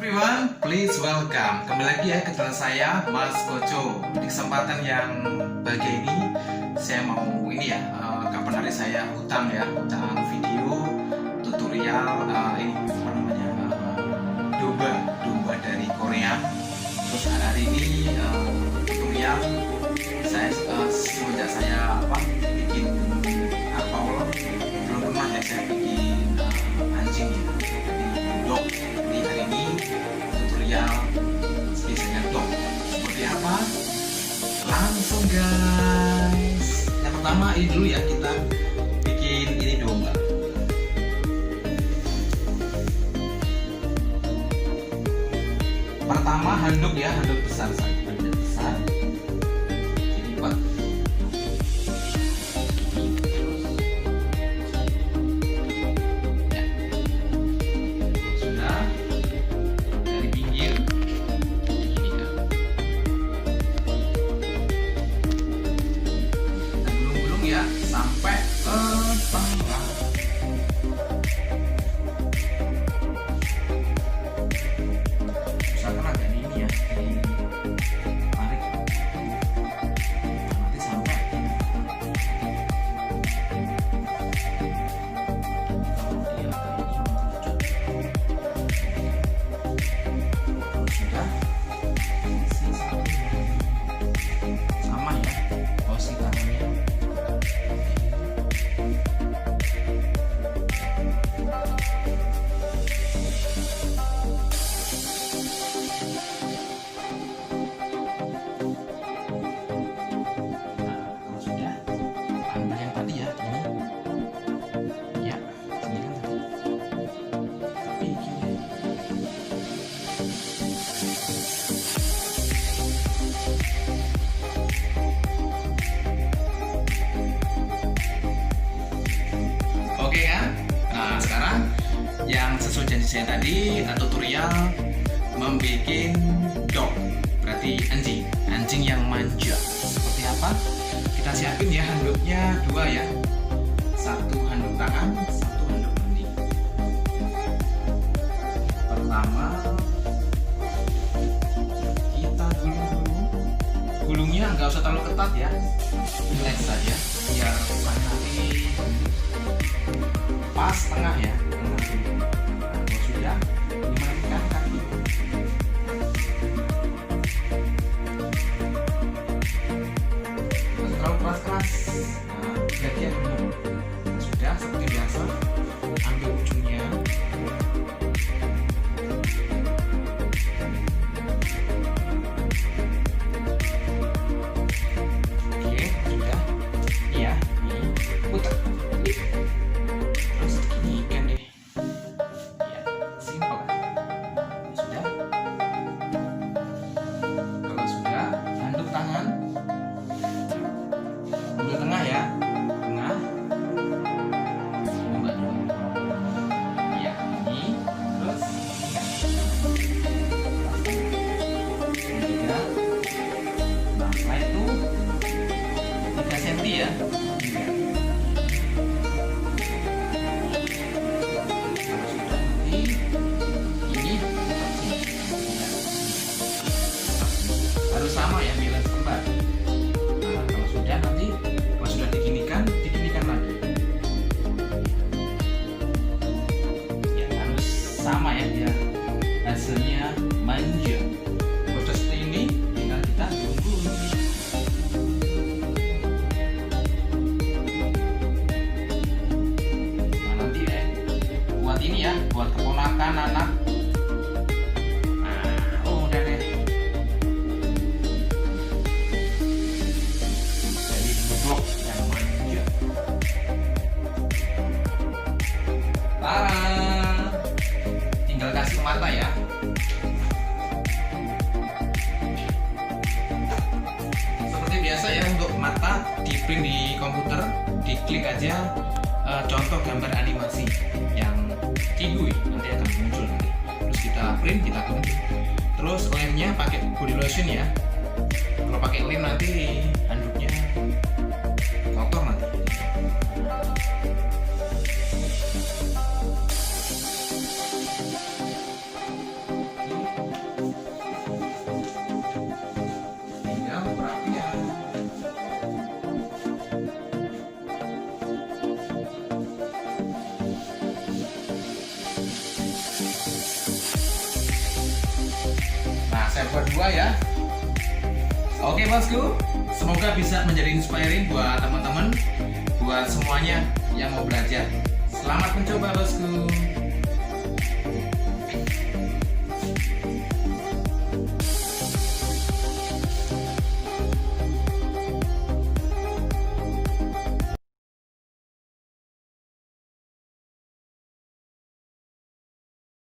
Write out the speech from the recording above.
everyone, please welcome. Kembali lagi ya ke channel saya, Mas Koco. Di kesempatan yang bahagia ini, saya mau kapan hari saya hutang video tutorial domba dari Korea. Terus hari ini tutorial saya semenjak saya bikin Paul belum pernah ya saya bikin anjing dog. Jadi hari ini tutorial spesialnya dog seperti apa? Langsung guys. Yang pertama ini dulu ya, kita bikin ini domba. Pertama handuk ya, handuk besar saja. Jadi buat sudah dari pinggir ini kan. Kita gulung-gulung ya sampai ke tengah. Oke ya. Nah sekarang yang sesuai janji saya tadi, tutorial membuat dog, berarti anjing yang manja. Seperti apa? Kita siapin ya handuknya dua ya, satu handuk tangan, satu handuk mandi. Pertama kita gulungnya nggak usah terlalu ketat ya, relax saja biar nanti pas tengah ya. Kalau sudah dimainkan kaki, terlalu keras. Dia sudah seperti biasa, ambil ujungnya. Oke, sudah. Iya, ini putar. Tengah ya, tengah. Buka dulu. Iya, ini terus. Tiga. Nah, setelah itu 3 cm ya. Ini harus sama ya, biar kembar. Diginikan lagi ya, harus sama ya biar hasilnya manja. Udah seperti ini, tinggal kita tunggu. Nah, nanti buat ini ya, buat keponakan anak. Udah deh. Jadi blok yang manja. Tinggal kasih mata ya. Seperti biasa ya, untuk mata di print di komputer, diklik aja contoh gambar animasi yang Kigui, nanti akan muncul nanti. Terus kita print, kita kunci. Terus lemnya pakai body lotion ya. Kalau pakai lem nanti handuknya kotor nanti. berdua ya. Oke bosku, semoga bisa menjadi inspiring buat teman-teman, buat semuanya yang mau belajar. Selamat mencoba bosku.